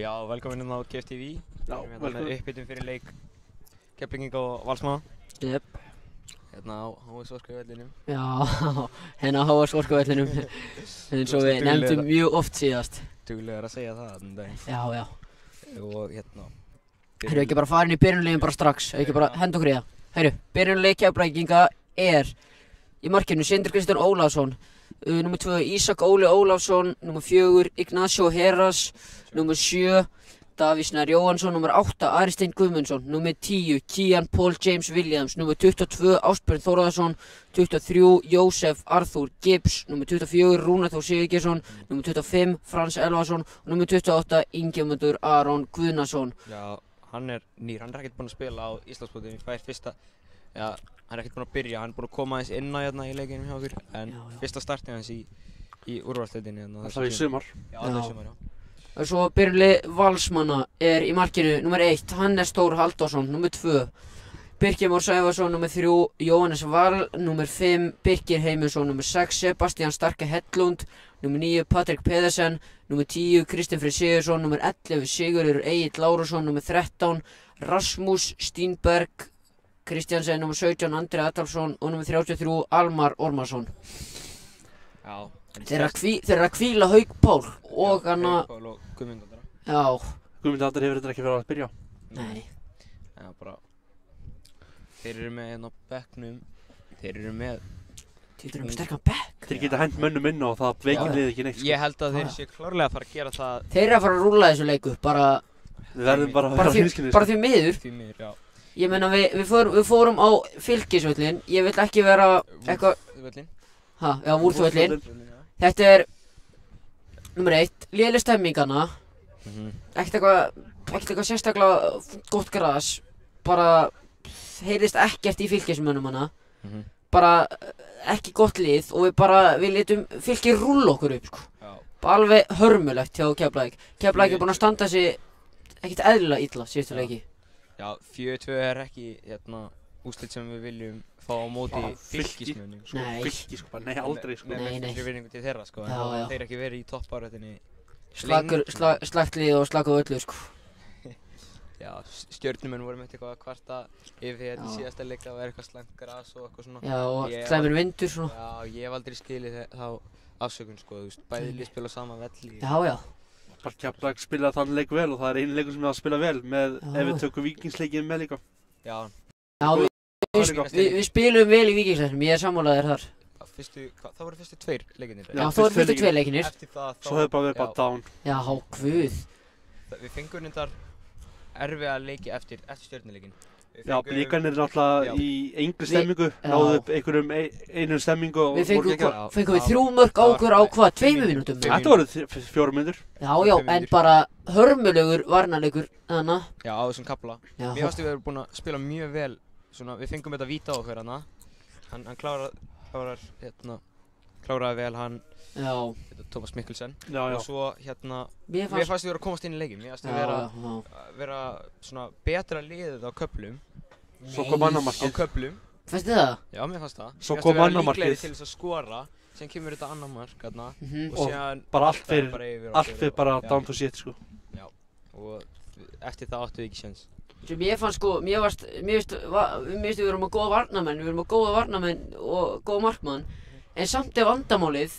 Já, velkomin á GFTV. Já, velkomin. Uppbytun fyrir leik Keflavíkinga og Valsmanna. Jep. Hérna á HSV-vellinum. Já, hérna á HSV-vellinum. Eins og við nefndum mjög oft síðast. Duglegar að segja það þannig daginn. Já, já. Og hérna... Heyrðu, ekki bara farin í byrjunarliðin bara strax. Ekki bara henda okkur í það. Heyrðu, byrjunarlið Keflavíkinga er í markinu Sindri Kristján Ólafsson. Númer 2 Ísak Óli Ólafsson. Númer 4 Ignacio Heras. Númer 7 Davíð Snær Jóhannsson. Númer 8 Ari Steinn Guðmundsson. Númer 10 Kian Paul James Williams. Númer 22 Ásbjörn Þórðarsson. 23 Jósef Arthur Gibbs. Númer 24 Rúnar Þór Sigurgeirsson. Númer 25 Frans Elvarsson. Og númer 28 Ingimundur Aron Guðnason. Já, hann er nýr. Hann er ekkert búinn að spila á Íslandsmótinu. Fær fyrsta... Já, hann er ekkert búinn að byrja. Hann er búinn að koma aðeins inn á hérna í leikinum hjá okkur. En fyrsta startið hans í úrvalsdeildinni hérna. Það var í sumar. Já, það var í sumar, já. Og svo byrjunarlið Valsmanna er í markinu númer 1 Hannes Þór Halldórsson. Númer 2 Birkir Már Sævarsson. Númer 3 Jóhannes Val. Númer 5 Birkir Heimundsson. Númer 6 Sebastian Starke Hellund. Númer 9 Patrik Pedersen. Númer 10 Kristinn Freyr Sigurðsson. Númer 11 Sigurður Egill Lárusson. Númer 13 Rasmus Stínberg Kristjansen. Númer 17 Andri Adolfsson. Og númer 33 Almar Ormarsson. Já. Þeir eru að hvíla Hauk Pál og hann að... Hauk Pál og Guðmund Andra. Já. Guðmund Andra hefur þetta ekki verið að byrja. Nei. Já, bara... Þeir eru með hérna á bekknum. Þeir eru með sterkan bekk. Þeir geta hent mönnum inn og það veikir liðið ekki neitt. Sko. Ég held að þeir séu klárlega að fara að gera það... Þeir eru að fara að rúlla þessu leiku, bara... Við verðum bara að vera hreinskilnir. Bara því miður. Því miður, já. Ég meina við fórum á Fylkisvöllin. Ég vil ekki vera eitthvað... Völlin? Ha, já, Vúrþvöllin. Þetta er númer 1, léleg stemmingana. Ekkert eitthvað sérstaklega gott gras. Bara heyrðist ekkert í Fylkismönnum hana. Bara ekki gott lið og við létum Fylkir rúlla okkur upp, sko. Bara alveg hörmulegt hjá Keflavík. Keflavík er búinn að standa sig ekkert eðlilega illa síðustu leiki. Já, 4-2 er ekki hérna úrslit sem við viljum fá á móti Fylkismönnum. Nei. Fylki, sko, bara nei, aldrei, sko. Nei. Fyrir virðingu til þeirra, sko. Já, já. Þeir ekki verið í toppbaráttunni. Slagt lið og slagur öllu, sko. Já, Stjörnumenn voru með eitthvað að kvarta yfir hérna í síðasta leik að vera eitthvað slæmt gras og eitthvað svona. Já, og slæmur vindur, svona. Já, ég hef aldrei skilið þá afsökun, sko, þú veist, bæði lið spila á sama velli. Já, já. Bara Keflavík spilaði þann leik vel og það er einu leikur sem við að spila vel með ef við tökum Víkingsleikinn með líka. Já. Já, við spilum vel í Víkingsleiknum, ég er sammálaður þar. Það voru fyrstu 2 leikinir. Já, það voru fyrstu 2 leikinir. Eftir það þá... Svo hefur bara verið bara down. Já, guð. Við fengum reyndar erfiða leiki eftir Stjörnuleikin. Já, Blíkarnir er náttúrulega í engri stemmingu, náðu upp einum stemmingu og... Við fengum við 3 mörk á okkur á hvað, 2 mínútum? Þetta voru 4 mínútur. Já, en bara hörmulegur varnarleikur, þannig. Já, á þessum kafla. Mér fannst við erum búin að spila mjög vel, svona, við fengum þetta víta á okkur hana. Hann kláraði vel hann, Tómas Mikkelsen. Já. Og svo hérna, mér fannst við vera að komast inn í leikin. Mér fannst við vera svona betra liðið á köflum. Svo kom annar markið. Á köflum. Fannst þið það? Já, mér fannst það. Svo kom annar markið. Mér fannst við vera líklegri til þess að skora, sem kemur þetta annar mark hérna. Og bara allt fyrir bara down to shit, sko. Já, og eftir það áttu við ekki séns. Mér fannst sko, mér finnst við erum með góða varnarmenn og góða markmann. En samt er vandamálið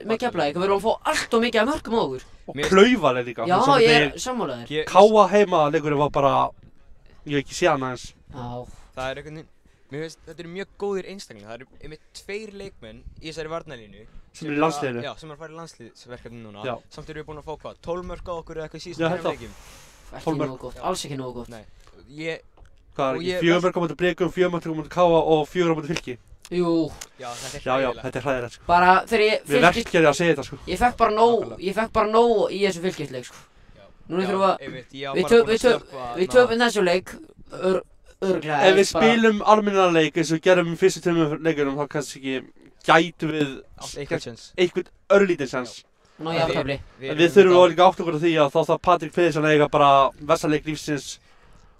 með Keflavík að við erum að fá allt og mikið af mörkum á okkur. Og klaufaleg líka. Já, ég er sammálaður. Káa heima leikurinn var bara, ég hef ekki séð hann aðeins. Já. Það er einhvern veginn, mér finnst þetta eru mjög góðir einstaklingar. Það eru einmitt 2 leikmenn í þessari varnarlínu. Sem eru í landsliðinu. Já, sem eru að fara í landsliðsverkefni núna. Já. Samt erum við búin að fá hvað, 12 mörk á okkur eða eitthvað í síðustu 2 leikjum. Ekki nógu gott, alls ekki nógu gott. Nei. Hvað er ekki, 4 mörk á móti Blikum, 4 mörk á móti Káa og 4 á móti Fylki? Jú. Já, þetta er hræðilegt, sko. Bara þegar Við verkefni að segja þetta, sko. Ég fekk bara nóg í þessu Fylkisleik, sko. Núna þurfum við töpum þessu leik, örugglega. Ef við spilum almennilegan leik eins og við gerum í fyrstu 2 leikunum, þá kannski ekki gætum við eitthvað örlítið sens. Ná, jafntefli. Við þurfum líka átt okkur á því að þá þarf Patrik Pedersen að eiga bara versta leik lífsins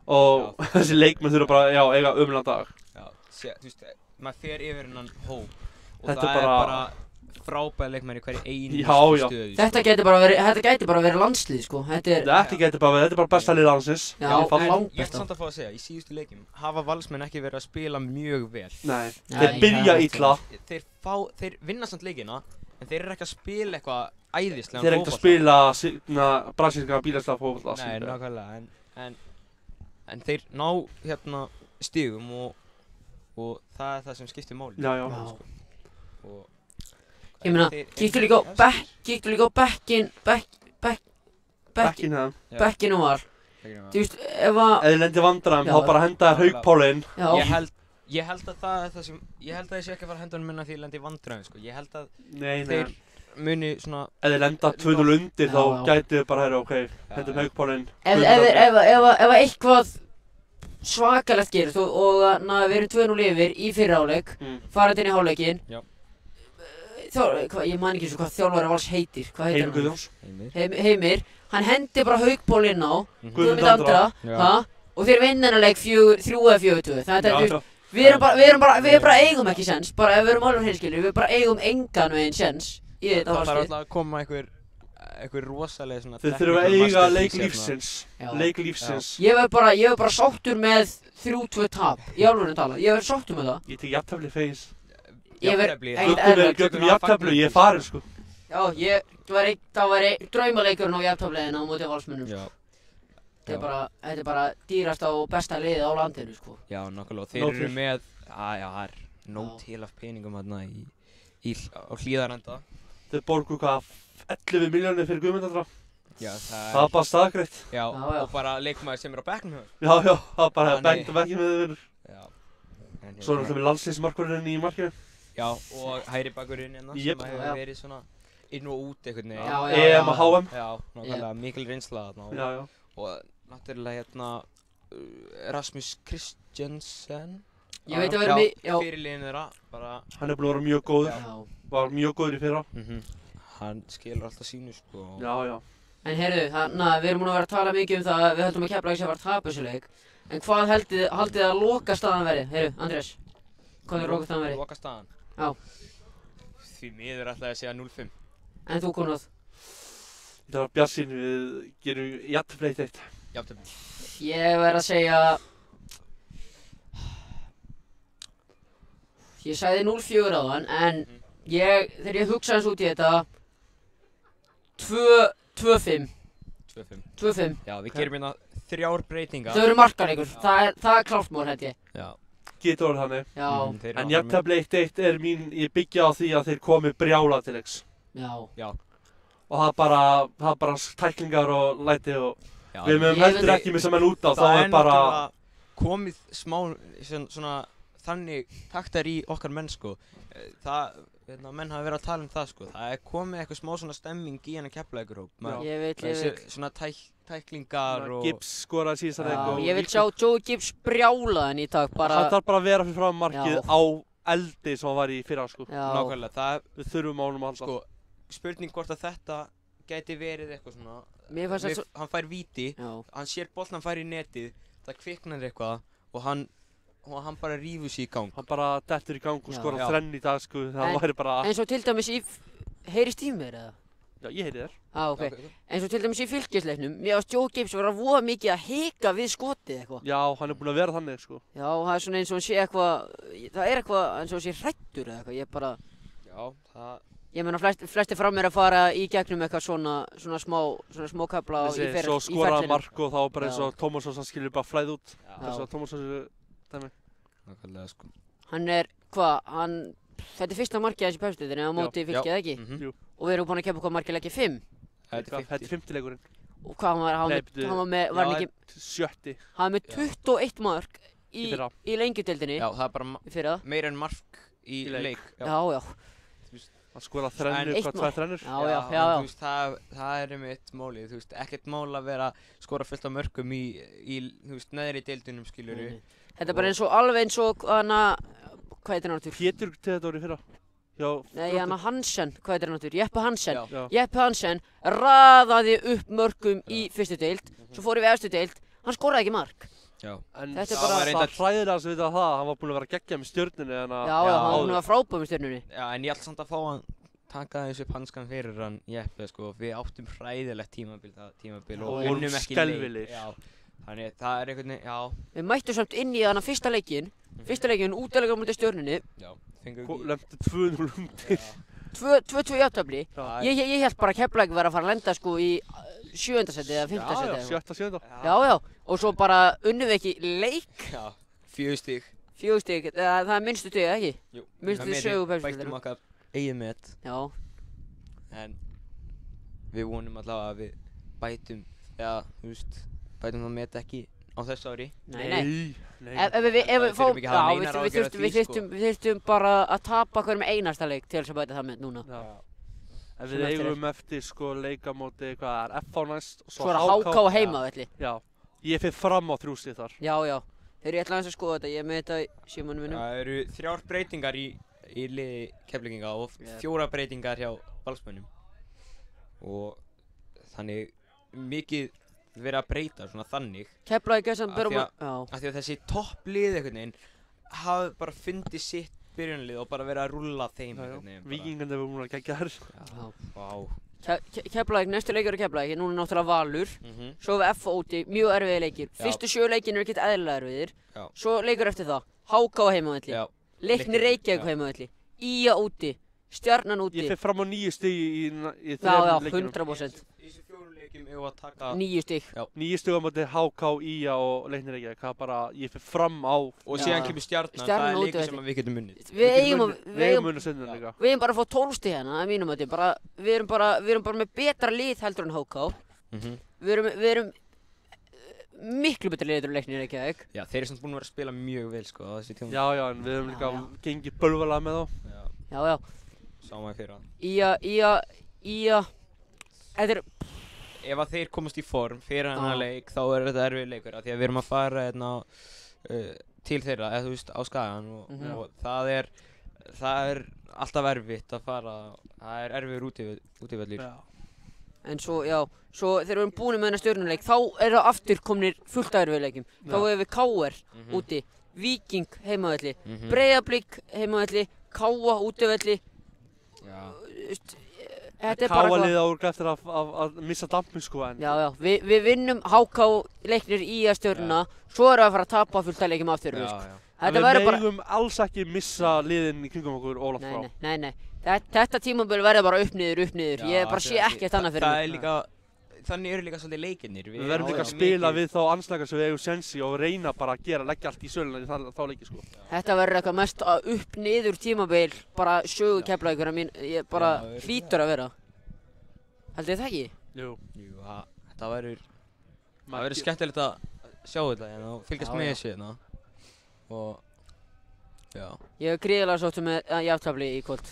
og þessi leikmenn þurfa bara, eiga umlandag dag. Já, þú veist, maður fer yfir hennan hóp og þetta það er bara frábæði leikmenn í hverju einu stöðu. Þetta gæti bara verið landslið, sko. Þetta gæti bara verið, þetta bara besta lið landsins. Já, en ég ætla samt að fá að segja, í síðustu leikjum hafa Valsmenn ekki verið að spila mjög vel. Nei, þeir byrja illa. Þeir vinna samt leikina, en þeir eru ekki að spila eitthvað æðislega Þeir eru ekki að spila brasilíska bílaslega fótbolta. Nei, nákvæmlega, en þeir ná hérna stigum og það er það sem skiptir máli. Já. Og ég meina, kíktu líka á bekkinn og Val. Þú veist, ef þið lendir vandræðum, þá bara henda þér Hauk Pálinn. Ég held að það er það sem, ég held að ég sé ekki að fara að henda honum minna því ég lendi í vandræðum, sko. Ég held að þeir muni svona... Ef þið lenda 2-0 undir, þá gætu þið bara, ok, hendum Hauk Pálinn. Ef eitthvað svakalegt gerist og við erum 2-0 yfir í fyrri hálfleik, farað inn í hálfleikinn. Ég man ekki svo hvað þjálfari Vals heitir, hvað heitir hann? Heimir Guðjóns. Heimir, hann hendi bara Hauk Pál inn á, Guðmund Andra, og þeir vinna hennar leik 3 eða 4-2. Þannig að við bara eigum ekki séns, bara ef við erum alveg hreinskilnir, við bara eigum engan veginn séns í þetta Valshlið. Það Valshlið. þarf alltaf að koma einhver rosaleg svona... Þeir þurfa að eiga leik lífsins. Ég var bara sáttur með 3-2 tap, í alvöru talað, ég var sáttur með það. Ég tek jafntefli fegins. Göttum jafntefli, ég er farinn, sko. Já, það var draumaleikurinn á jafntefliðina á móti Valsmönnum. Þetta er bara dýrasta og besta liðið á landinu, sko. Já, nákvæmlega, þeir eru með, það er nóg til af peningum þarna á Hlíðarenda. Þeir borgu hvað, 11 milljónir fyrir Guðmund Andra. Já, það er bara staðgreitt. Já, og bara leikmaður sem er á bekknum hjá. Já, það er bara bekknum með þeir. Já. Svo er alltaf með landsliðsmarkurinn í markinu. Já, og hægri bakkurinn hérna sem hefur verið svona inn og út einhvern veginn. Já, EM og HM. Já, nákvæmlega mikil reynsla þarna. Já. Og náttúrulega hérna Rasmus Kristjansen. Ég veit að vera fyrirliðin þeirra, bara... Hann er búinn að vera mjög góður. Var mjög góður í fyrra. Hann skilur alltaf sínu, sko. Já. En heyrðu, við erum búin að vera að tala mikið um það að við höldum að Keflavík sé að fara að tapa þessu leik. En hvað haldið þið að lokastaðan verði? Heyrðu, Andrés, hvað er lokastaðan verði? Lokastaðan? Já. Því miður ætlaði að segja 0-5. En þú, Konráð? Þetta var bjarsinn, við gerum jafntefli 1-1. Jafntefli. Ég verð að segja... Ég sagði 0-4 áðan, en þegar ég hugsa eins út í þetta 2-5. 2-5. Já, við gerum hérna 3 breytingar. Þau eru markaleikur, það er klárt mál, held ég. Já. Getur orðið þannig. Já. En jafntefli 1-1 er ég byggja á því að þeir komi brjála til leiks. Já. Og það er bara tæklingar og læti og við mögum heldur ekki missa menn út á, þá er bara... Það er komið smá svona þannig taktar í okkar menn, sko. Menn hafa verið að tala um það, sko. Það er komið eitthvað smá svona stemming í hennar Keflavíkurhóp. Ég veit. Svona tæklingar og... Gibbs skoraði síðasta leik og... Ég vil sjá Joey Gibbs brjálaðan í dag, bara... Það þarf bara að vera fyrir fram markið á eldi sem hann var í fyrra, sko. Nákvæmlega, við þurfum á honum alltaf. Sko, spurning hvort að þetta gæti verið eitthvað svona... Hann fær víti, hann sér boltan, hann fær í netið, það kviknar eitthvað og hann bara rífur sig í gang. Hann bara dettur í gang og skorar þrenn í dag, sko, það væri bara... Eins og til dæmis heyrist í mér, eða? Já, ég heyri þér. Ok. Eins og til dæmis í fylkisleiknum, mér varst Joe Gibbs vera voða mikið að hika við skotið eitthvað. Já, hann er búinn að vera þannig, sko. Já, það er svona eins og hann sé eitthvað, það er eitthvað eins og hann sé hræddur eða eitthvað, ég bara... Já, það... Ég meina flesti frá mér að fara í gegnum eitthvað svona smá kafla í ferlinu. Svo skoraði mark og þá bara eins og Tómasson sem skilur bara flæð út. Þess að Tómasson dæmi. Nákvæmlega, sko. Hann er, þetta er fyrsta markið þessi pepsdeildinni á móti Fylkið, ekki? Jú. Og við erum búin að keppa hvað markið leikið 5. Þetta er 50 leikurinn. Og hvað hann var með, var hann ekki... 70. Hann var með 21 mark í lengjudeildinni. Já, það er bara meira en mark í leik. Já. Hann skoraði þrennur, hvað 2 þrennur? Já. Þú veist, það er einmitt málið, þú veist, ekkert mál að vera skora fullt af mörkum í þú veist, neðri deildunum, skiljuru. Þetta er bara alveg eins og hvað heitir hann áttur? Pétur Theodór í fyrra. Nei, Hansen, hvað heitir hann áttur? Jeppe Hansen. Já. Jeppe Hansen raðaði upp mörkum í fyrstu deild, svo fór við efstu deild, hann skoraði ekki mark. Já. En þetta er það bara var hræðilega að vita það, hann var búinn að vera geggjað með Stjörnunni Já, hann var búinn að vera frábær með Stjörnunni. Já, en ég ætla samt að fá hann taka þessu upp hanskan fyrir hann Jeppe sko, við áttum hræðilegt tímabil og vorum unnum ekki skelfilegir. leik. Já, þannig það einhvern veginn, já. Við mættum samt inn í hana fyrsta leikinn útileikur á móti Stjörnunni. Já, fengum ekki. Lemtu 2-0 undir. 2-2 jafntefli. Já. Ég held bara að Keflavík væri að fara að lenda sko í 7. seti eða 5. seti. Já, 7. Já, og svo bara unnum við ekki leik. Já, 4 stig. 4 stig, það er minnstu stig, ekki? Jú. Minnstu stig sögu Bættum okkar eigið met. Já. En við vonum allavega að við bætum, bætum það met ekki á þessu ári. Nei. Nei. Ef við fáum, ekki hafa neinar áhyggjur af því, sko. við þyrftum bara að tapa hverjum einasta leik til þess að bæta það með núna. Já. En við eigum eftir sko leika móti hvað er FH næst og Svo er að HK á heimavelli. Já. Ég fyrir fram á 3 stig þar. Já. Þegar ég ætla aðeins að skoða þetta, ég er með þetta í símanum mínum. Það eru 3 breytingar í liði Keflvíkinga og 4 breytingar hjá Valsmönnum. Og þannig mikið verið að breyta svona þannig. Keflavík er samt bara Af því að þessi topplið einhvern veginn hafi bara fundið sitt byrjunarlið og bara verið að rúlla þeim einhvern veginn. Víkingandi hefur múin að gegja þær. Vá. Keflavík, næstu leikur er Keflavík, núna náttúrulega Valur. Svo við FH úti, mjög erfiðir leikir. Fyrstu 7 leikir eru ekkert eðlilega erfiðir. Svo leikur eftir það, HK á heimavelli. Leiknir Reykjavík á heimavelli. IA úti, Stjarnan úti. Ég fyrir fram á 9 stig í 3 Já, leikjum. 100%. Í þessu 4 leikjum eigum við að taka 9 stig. 9 stig á móti HK, IA og Leiknir Reykjavík. Það er bara, ég fyrir fram á. Og síðan kemur Stjarnan, það er leikur sem við getum unnið. Við eigum unnið stundum líka. Við eigum bara að fá 12 stig hérna, að mínum að þetta. Við erum bara með betra lið heldur en HK. Við erum miklu betra lið heldur en Leiknir Reykjavík. Já, þeir eru samt búin að vera að spila mjög vel sko á þessi tíma. Já, en við höfum líka gengið bölvalega með þá. Já. Sáum við fyrir það.Ía, þetta er... Ef að þeir komast í form fyrir hennar leik, þá er þetta erfið leikur af því að við erum að fara til þeirra, eða þú veist, á Skagan og það er alltaf erfitt að fara, það er erfiður útivöllur. En svo þegar við erum búin með þennan Stjörnuleik, þá er það aftur komnir fullt af erfiðleikum. Þá hefur við KR úti, Víking heimavelli, Breiðablik heimavelli, KA útivelli. Þetta er bara KA liða úr eftir að missa dampin sko en. Já, við vinnum HK Leiknir IA Stjörnuna, svo erum við að fara að tapa fullt af leikjum aftur. Við megum alls ekki missa liðin í kringum okkur Ólaf frá. Nei. Þetta tímabil verður bara upp niður. Ég bara sé ekkert annað fyrir mig. Þannig eru líka svolítið leikirnir. Við verðum líka að spila við þá anslækar sem við eigum sensi og reyna bara að leggja allt í söluna í þá leiki sko. Þetta verður eitthvað mest upp niður tímabil, bara sögu Keflavíkur ég bara hlýtur að vera. Heldur þið það ekki? Jú, það verður skemmtilegt að sjá þetta hérna og fylgjast með þessu hérna. Já. Ég hef gríðarlega sóttu með jafntefli í kvöld.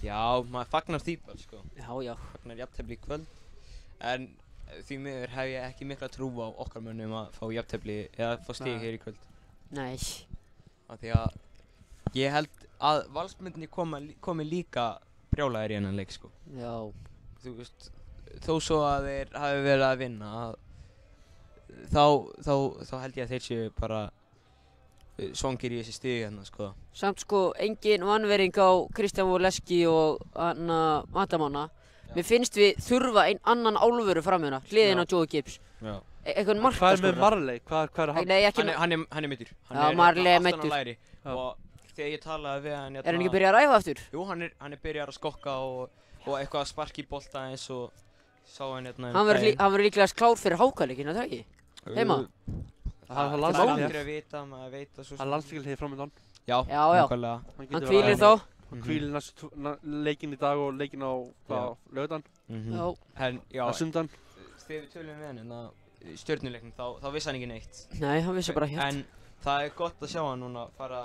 Já, maður fagnar því bara sko. Já. Fagnar jafntefli í kvöld. En því miður hef ég ekki mikla trú á okkar mönnum að fá jafntefli eða fá stig hér í kvöld. Nei. Af því að ég held að Valsmennirnir komi líka brjálæðir í hennan leik sko. Já. Þú veist, þó svo að þeir hafi verið að vinna þá held ég að þeir séu bara svangir í þessi stig hérna sko. Samt sko, engin vanvering á Kristján Voleski og Matamanna. Mér finnst við þurfa einn annan álfuru framhjörna, hliðin á Joey Gibbs. Eitthvað markaskorra. Hvað er með Marley? Hvað er hann? Nei, ekki hann er meiddur. Já, Marley er meiddur. Og þegar ég talaði við hann... Er hann ekki byrjað að ræfa aftur? Jú, hann er byrjað að skokka og eitthvað að sparka í bolta eins og sá hann hérna... Hann verður líklegast klár fyrir HK-leikinn, er það ekki? Heima? Það er landsleikir hér framöndan. Já, nákvæmlega. Hann hvílir þá. Hann hvílir næstu leikinn í dag og leikinn á laugardagen. Já. Á sundan. Þegar við tölum við hann Stjörnuleiknum þá vissi hann ekki neitt. Nei, hann vissi bara hér. En það er gott að sjá hann núna fara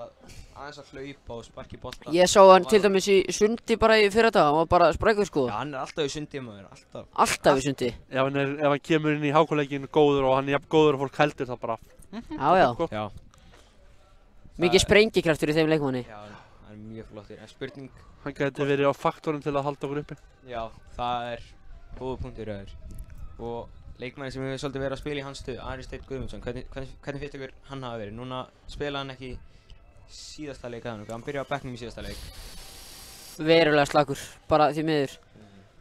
aðeins að hlaupa og sparka í bolta. Ég sá hann til dæmis í sundi bara í fyrradag, hann var bara sprækur sko. Já, hann er alltaf í sundi maður, alltaf. Alltaf í sundi. Ef hann kemur inn í HK-leikinn góður og hann er jafn góður og fólk heldur þá bara... Já. Mikið sprengikraftur í þeim leikmanni. Já, hann er mjög flottur, en spurning... Hann gæti verið á faktorinn til að halda okkur uppi. Já, það er góða punktur hjá þér. Og leikmanni sem hefur svolítið verið að spila í hans stöðu, Ari Steinn Guðmundsson, hvernig finnst ykkur hann hafa verið? Núna spilaði hann ekki síðasta leik að hann byrjaði á bekknum í síðasta leik. verulega slakur, bara því miður.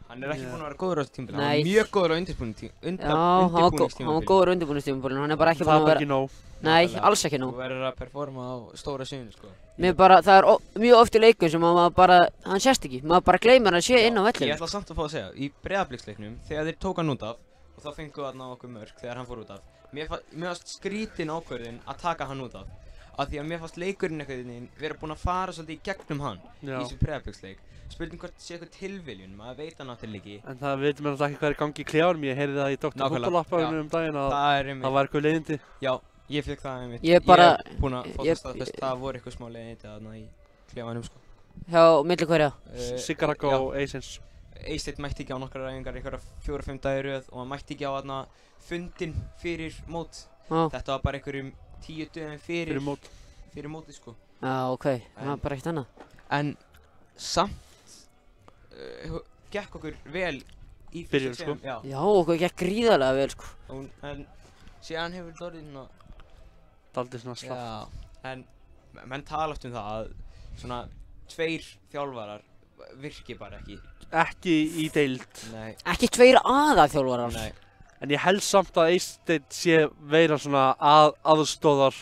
Hann ekki búinn að vera góður á þessu tímabili, Nei. hann var mjög góður á undirbúningstímabilinu. Hann var góður á undirbúningstímabilinu, hann bara ekki búinn að vera... Það var ekki nóg. Nei, alls ekki nóg. Þú verður að performa á stóra sviðinu, sko. Mér bara, það er mjög oft í leikum sem maður bara, hann sést ekki, maður bara gleymir að sé inn á vellinu. Ég ætla samt að fá að segja, í Breiðabliksleiknum, þegar þeir tók hann út af, og þá fengu þarna okkur mörk þegar hann fór út af, mér fannst skrítin ákvörðin að taka hann út af. Af því að mér fannst leikurinn einhvern veginn vera búinn að fara svolítið í gegnum hann í þessum Breiðabliksleik. Spurning hvort sé eitthvað tilviljun, maður veit það náttúrulega ekki. En það veitum við náttúrulega ekki hvað er í gangi í klefanum, ég heyrði það í Dr. Fútbolappaðinu daginn að það var eitthvað leiðindi. Já, ég fekk það einmitt. Ég bara... búinn að fá það staðfest, það voru eitthvað smá leiðindi þarna í klefanum, sko. Hjá milli hverja? Sigarak og Eysens. Eysteinn mætti ekki á nokkrar æfingar, einhverja 4-5 dagir röð og hann mætti ekki á þarna fundinn fyrir mót. Þetta var bara einhverjum 10 dögum fyrir móti, sko. Já, ok, það var bara eitt annað. En samt gekk okkur vel í byrjun, sko. Já, okkur gekk gríðarlega vel, sko. En síðan hefur þetta orðið svona... Daldið svona slapp. Já, en menn tala oft það að svona 2 þjálfarar virki bara ekki. Ekki í deild. Nei. Ekki 2 aðalþjálfarar. Nei. En ég held samt að Eysteinn sé vera svona aðstóðar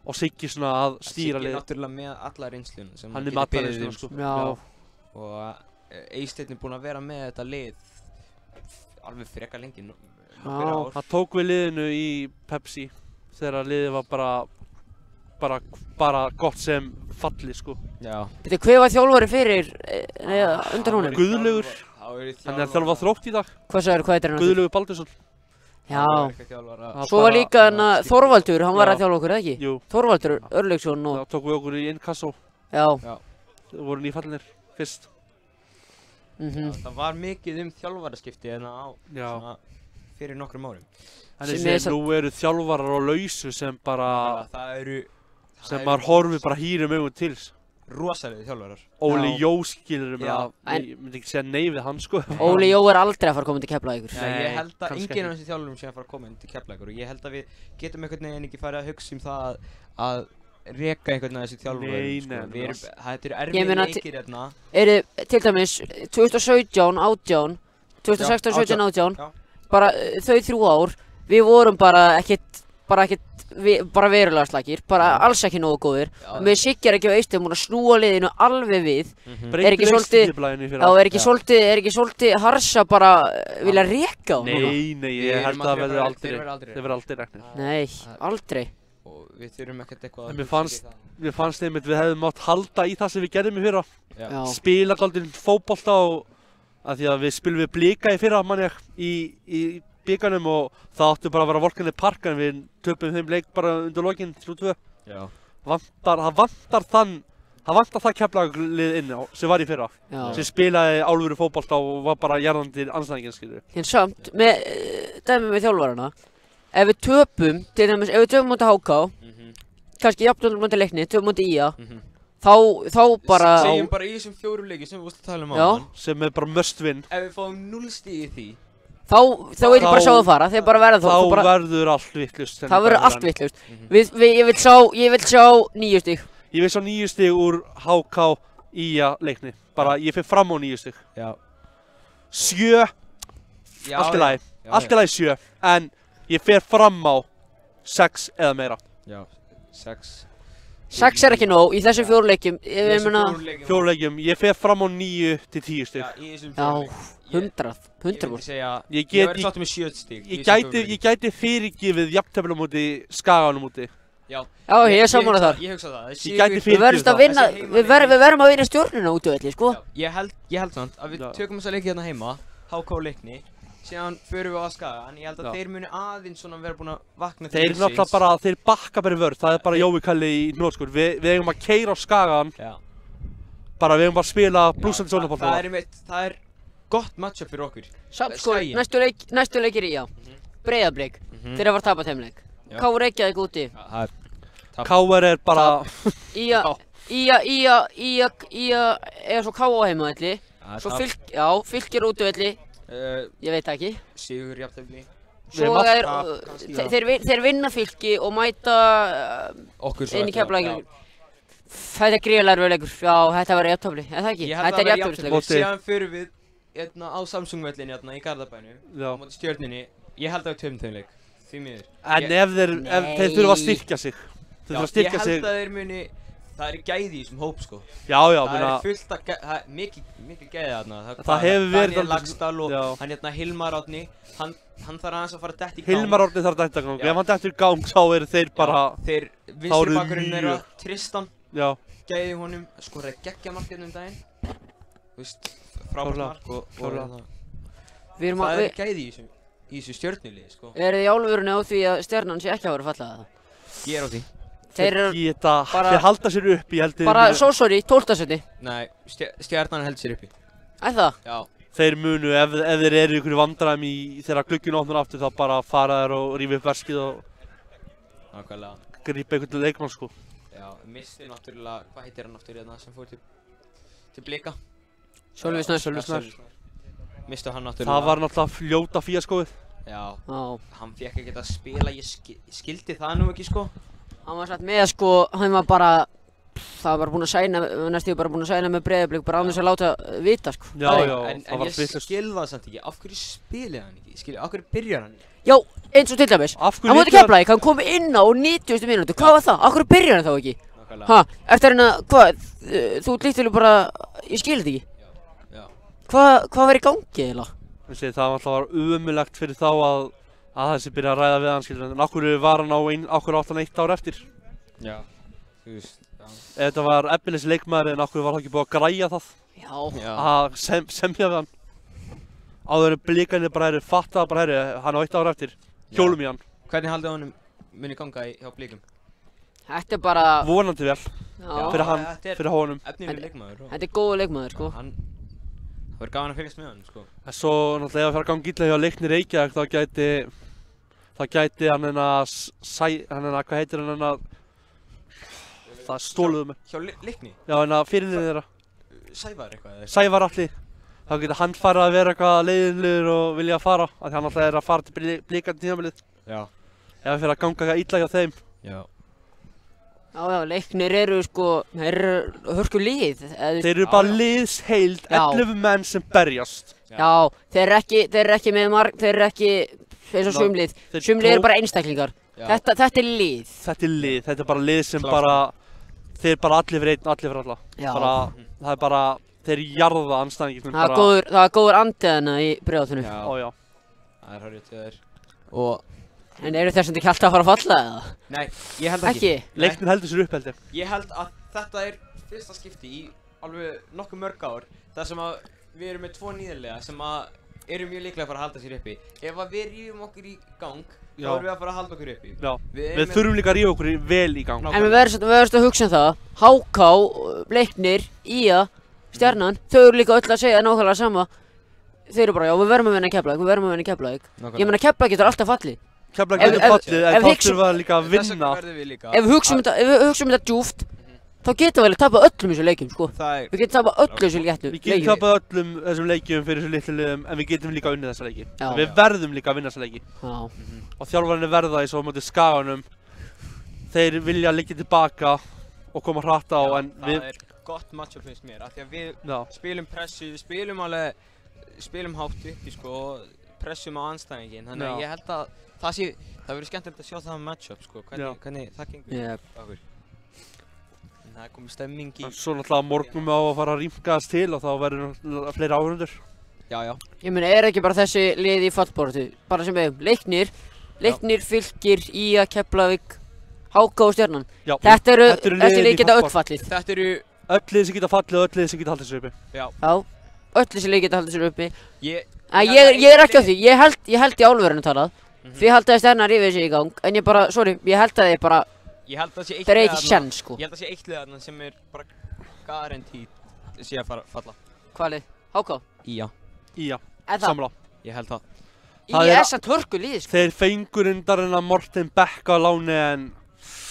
og Siggi svona að stýra lið. Siggi náttúrulega með alla reynsluna sem hann með alla reynsluna, sko. Já. Og Eysteinn búinn að vera með þetta lið alveg frekar lengi, nokkur ár. Það tók við liðinu í Pepsi þegar liðið var bara gott sem falli, sko. Já. Veitu, hver var þjálfari fyrir undan honum? Guðlaugur. Hann er þjálfað Þrótt í dag. Hvað heitir hann? Guðlaugur Baldursson. Já. Svo var líka Þorvaldur, hann var að þjálfa okkur, ekki? Jú. Þorvaldur Örlygsson og... Já, tók við okkur í Inkasso. Já. Það voru nýfallinir fyrst. Það var mikið þjálfaraskipti hérna fyrir nokkrum árum. En nú eru þjálfarar á lausu sem bara... sem maður horfir bara hýrum augum til. Rosalegir þjálfarar. Óli Jó skilur ég myndi ekki segja nei við hann, sko. Óli Jó er aldrei að fara að koma til Keflavíkur. Nei, ég held að enginn af þessi þjálfurum sé að fara að koma til Keflavíkur og ég held að við getum einhvern veginn ekki farið að hugsa það að reka einhvern veginn af þessi þjálfurum, sko. Þetta eru erfið leikir hérna. Til dæmis 2017, 18, 2016, 17, 18, bara þau 3 ár, við vorum bara verulega slakir, bara alls ekki nógu góðir. Með Siggi ekki á Eysteinn múin að snúa liðinu alveg við. Er ekki svolítið Harsa bara vilja reka á núna? Nei, ég held að það verður aldrei reknir. Nei, aldrei. Og við þurfum ekkert eitthvað að... Mér fannst einmitt við hefðum mátt halda í það sem við gerðum í fyrra. Spila dálítið fótbolta og því að við spilum við Blika í fyrra, man ég, í byggarnum og það áttu bara að vera Volkanir Park en við töpum þeim leik bara undir lokinn 3-2. Það vantar það Keflavíkurlið inn á sem var í fyrra. Sem spilaði alvöru fótbolta og var bara jarðandi andstæðinginn, skilur. En samt, dæmi með þjálfarana, ef við töpum, til dæmis, ef við töpum mútið HK, kannski jafnvel mútið Leikni, töpum mútið IA, þá bara... Segjum bara í þessum 4 leiki sem við vorst að tala um áðan. Sem er bara must win. Ef við fáum 0 stig í því, þá vil ég bara sjá það fara, þegar bara verða þá verður allt vitlaust. Það verður allt vitlaust. Ég vil sjá 9 stig. Ég vil sjá 9 stig úr HK IA Leikni. Bara ég fyrir fram á 9 stig. 7, allt í lagi. Allt í lagi 7, en ég fyrir fram á 6 eða meira. 6 er ekki nóg í þessum 4 leikjum. 4 leikjum, ég fyrir fram á 9 til 10 stig. 100%. Ég gæti fyrirgefið jafntefli á móti Skaganum úti. Já, ég er sammála þar. Ég hugsa það. Ég gæti fyrirgefið það. Við verðum að vinna stjórnina út á velli, sko. Ég held samt að við tökum þessa leiki hérna heima, HK Leikni, síðan förum við á Skaga, en ég held að þeir muni aðeins svona vera búin að vakna til Þeir náttúrulega bara, þeir bakka bara í vörð, það er bara Jói Kalli í hnotskur. Við eigum að keyra á Skagan, bara við eigum bara að spila blúsandi sóknarbolta. Það er gott matchup fyrir okkur. Samt sko, næstu leikir í Breiðablik, þeir hafa tapað þeim leik. KR Reykjavík úti. KR er bara... Ía er svo KA heimavelli, svo Fylkir útivelli, ég veit ekki. Sigur jafntefli. Svo þeir vinna Fylki og mæta inn í Keflavík. Þetta gríðarlega erfiður leikur. Já, þetta var jafntefli, eða ekki? Ég held að Þetta það verði jafnteflisleikur. Síðan förum við á Samsung-vellinni í Garðabænum á móti Stjörnunni. Ég held að við töfum þeim leik, því miður. En ef þeir þurfa að styrkja sig. Þeir þurfa að styrkja sig. Ég held að þeir muni, það er gæði í þessum hóp sko. Já, það er fullt að, það er mikil gæði þarna. Það hefur verið Daniel Laxdal og hann Hilmar Árni, hann þarf aðeins að fara dett í gang. Hilmar Árni þarf dett í gang. Ef hann dettur í gang þá eru þeir bara, þeir vinstri bakkurinn þeirra, Tristan, gæði honum, skoraði geggja mark hérna daginn. Þú veist, frábært mark og það er gæði í þessu Stjörnuliði sko. Eru þið í alvörunni á því að Stjarnan sé ekki að vera fallað það? Ég er á því. Þeir halda sér upp, ég held þeir... Bara, sorry, 12. seti? Nei, Stjarnan heldur sér uppi. Það? Já. Þeir munu, ef þeir eru ykkur vandræðum þegar glugginn opnar aftur, þá bara fara þeir og rífa upp verskið og... Nákvæmlega. Grípa einhvern leikmann sko. Já, misti náttúrulega, hvað heitir hann aftur hérna sem fór til Blika? Sölvi Snær. Mistu hann náttúrulega. Það var náttúrulega fljóta fíaskóið. Já, hann fekk ekki að spila, ég skildi það nú ekki sko. Hann var satt með sko, hann var bara, það var búinn að sæna, næstíðu bara búinn að sæna með Breiðablik, bara án þess að láta vita sko. Já, en ég skilði það samt ekki, af hverju spilið hann ekki, af hverju byrjar hann ekki? Já, eins og til dæmis, hann móti Keflavík, hann kom inn á 90. mínútu, hvað var það? Af hverju byrjar hann þá ekki? Eftir hérna, hvað, þú líktilega bara, ég skilði þetta ekki. Já. Hvað var í gangi eiginlega? Það var ömurlegt fyrir þá að þessi byrja að ræða við hann, skilur, en okkur var hann okkur átt hann 1 ár eftir. Já, þú veist, já. Ef þetta var efnilegs leikmaður en okkur var það ekki búið að græja það. Já. Að semja við hann. Áður en Blikarnir bara fattaði bara, hann á 1 ár eftir, hjólum í hann. Hvernig haldið honum muni ganga hjá Blikum? Þetta bara... Vonandi vel, fyrir hann, fyrir honum. Efnilegur leikmaður. Þetta er góður leikmaður, sko. Það verður gaman að fylgjast með hann, sko. En svo náttúrulega ef það fara að ganga illa hjá Leiknir Reykjavík þá gæti hann hvað heitir hann það stóluðu mig. Hjá Leikni? Já, fyrirliðið þeirra. Sævar eitthvað eða? Sævar Atli. Þá getur hann farið að vera eitthvað leiðinlegur og vilja að fara, af því hann náttúrulega að fara til Blikandi tímabilið. Já. Ef það fyrir að ganga eitthvað illa hjá þeim. Já. Já, Leiknir eru sko, þeir eru hörku lið. Þeir eru bara liðsheild, 11 menn sem berjast. Já, þeir eru ekki með þeir eru ekki eins og sumlið. Sumlið eru bara einstaklingar. Þetta er lið. Þetta er bara lið sem bara, þeir bara allir fyrir einn, allir fyrir alla. Það er bara, þeir jarða andstæðinginn. Það er góður andið hérna í Breiðholtinu. Já. Það er hárrétt hjá þér. En eru þessum ekki alltaf að fara að falla eða? Nei, ég held ekki. Leiknir heldur sér upp held ég. Ég held að þetta er fyrsta skipti í alveg nokkuð mörg ár þar sem að við erum með 2 nýðarlega sem að eru mjög líklega að fara að halda sér uppi. Ef að við rífum okkur í gang, þá erum við að fara að halda okkur uppi. Já, við þurfum líka að rífa okkur vel í gang. En við verðum að hugsa það, HK, Leiknir, IA, Stjarnan, þau eru líka öll að segja nákvæmlega sama. Þeir eru bara, já, við verðum að vinna Keflavík, Ég meina Keflavík getur alltaf fallið. Keflavík getur fallið, en þá þurfum við líka að vinna. Ef við hugsum þetta djúpt, þá getum við tapað öllum þessum leikjum, sko. Við getum tapað öllum þessum leikjum. Við getum tapað öllum þessum leikjum fyrir þessu litlu liðum, en við getum líka unnið þessa leiki. Við verðum líka að vinna þessa leiki. Og þjálfararnir verða í svo móti Skaganum. Þeir vilja liggja tilbaka og koma hratt á, en við... Það er gott matchup finnst mér, af því að við spilum pressu, við spilum hátt uppi, sko, og pressum á andstæðinginn. Þannig að ég held að það verður skemmtilegt að sjá það með matchup, sko, hvernig það gengur okkur. Það er komið stemming í... Svo náttúrulega morgunum á að fara að rýmkast til og þá verður fleiri áhorfendur. Já. Ég meina, er ekki bara þessi lið í fallbaráttu, bara sem við Leiknir, Fylkir, IA, Keflavík, HK og Stjarnan. Þetta eru þessi lið geta öll fallið. Þetta eru... Öll lið sem geta fallið og öll lið sem geta haldið sér uppi. Já, öll þessi lið geta haldið sér uppi. Ég er ekki á því, ég held í álverðinu talað. Því ég held að Stjarnan rífið sig í gang, en ég bara, ég held að þeir bara... Þeir eru ekki sjens, sko. Ég held að sé eitt lið þarna sem er bara garantít sé að falla. Hvað lið? HK? IA, sammála. Ég held það. IA er samt hörku lið, sko. Þeir fengur undan Morten Beck á láni en...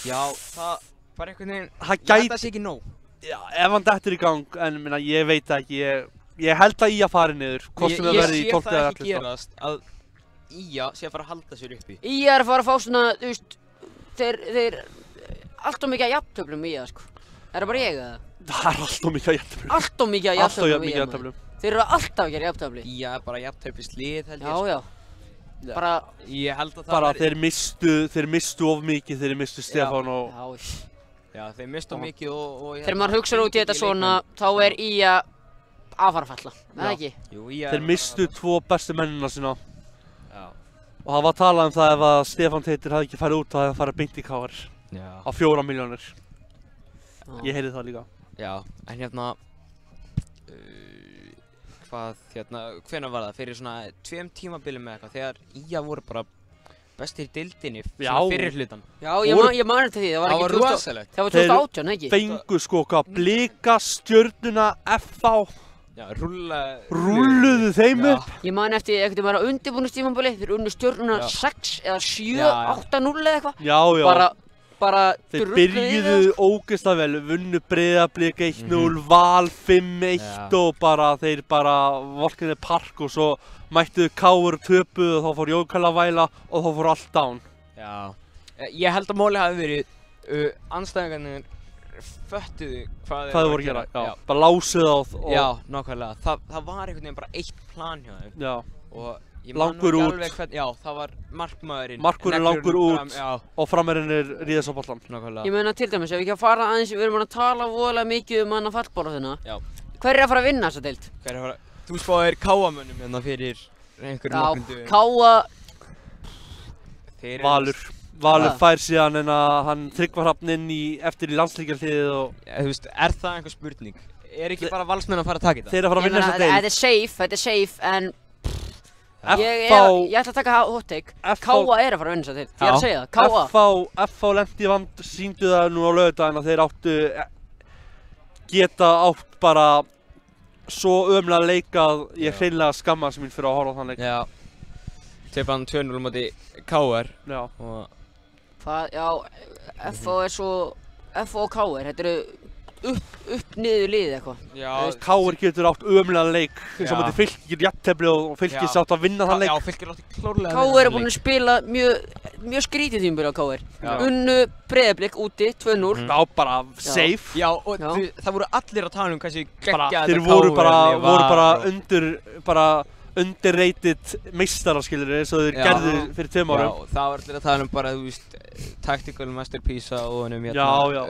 Já, það var einhvern veginn... Ég held að sé ekki nóg. Já, ef hann dettur í gang, en ég veit ekki, ég held að IA fari niður, hvort sem það verði í 12. eða 11. Ég sé það ekki gerast að IA sé að fara að halda sér uppi. IA er að fara að fá svona, þú veist, þeir alltaf mikið að jafntöflum IA, sko. Er það bara ég eða? Það er alltof mikið að jafnteflum. Alltof mikið að jafnteflum Alltof mikið að jafnteflum. Þeir eru alltaf að gera jafntefli. Já, bara jafnteflislið held ég. Já. Bara... Ég held að það bara þeir mistu of mikið, þeir mistu Stefán og... Já, þeir mistu of mikið og... Þegar maður hugsaður út í þetta svona, þá er í að fara að falla, eða ekki? Jú, þeir mistu 2 bestu mennina sína. Já. Og það var talað um það ef að Stefán Teitur hafði ekki farið út, þá hefði hann farið beint í KR. Já. Á 4 milljónir. Ég heyrði það líka. Já, en hvenær var það? Fyrir svona 2 tímabilum með eitthvað, þegar IA voru bara bestir í deildinni fyrir hlutan. Já, ég man eftir því, það var rosalegt. Það var 2018, ekki? Þeir fengu sko Blika, Stjörnuna, FH. Já, rúlluðu þeim upp. Ég man eftir einhvern veginn undirbúningstímabili, þeir unnu Stjörnuna 6 eða 7, 8-0 eða eitthvað. Já. Bara þeir byrjuðu ógeðslega vel, vunnu Breiðablik 1-0, Val 5-1 og þeir volkinni park og svo mættuðu KR og töpuðu og þá fór Jókal að væla og þá fór allt down. Já. Ég held að málið hafi verið andstæðingarnir föttuðu hvað þeir voru að gera. Já. Bara lásuðu á og... Já, nákvæmlega. Það var einhvern veginn bara eitt plan hjá þeim. Já. Og ég man nú ekki alveg hvern, já, það var markmaðurinn. Markmaðurinn langur út og framherinn ríðast á bollan. Nákvæmlega. Ég meina til dæmis, ef við ekki að fara aðeins, við erum að tala voðalega mikið um hana fallbarátuna. Já. Hver er að fara að vinna þessa deild? Þú spáðir Káamönnum hérna fyrir einhverjum nokkrum dögum. Káa... Valur fær síðan en að hann Tryggvar Hrafn inn eftir í landsleikjarliðið og... Þú veist, er það einhver spurning? Er ekki bara Valsmenn að fara að taka þetta? Þeir að fara að vinna þessa deild. Þetta er safe, en... Ég ætla að taka hot take. Káa er að fara að vinna þessa deild. Ég er að segja það, Káa. FH lendi í vand, sýndu það nú á laugardaginn að þeir geta átt bara svo ömlega leik að ég hreinlega skammaðist mín fyrir að horfa á þann leik. Já. Teipan 2-0 móti KR. Já. FH er svo... FH og KR, þetta eru upp-niður liðið eitthvað. Já. KR getur átt ömlega leik eins og móti Fylkir jafntefli og Fylkir átt að vinna þann leik. Já, Fylkir átti klárlega KR er búinn að spila mjög skrítið tímabil á KR. Unnu Breiðablik úti, 2-0. Já, bara safe. Já, og það voru allir að tala um hversu geggja þeir voru bara underrated meistarar, skilur eins og þeir gerðu fyrir 2 árum. Já, það var allir að tala um bara, þú veist, tactical masterpiece og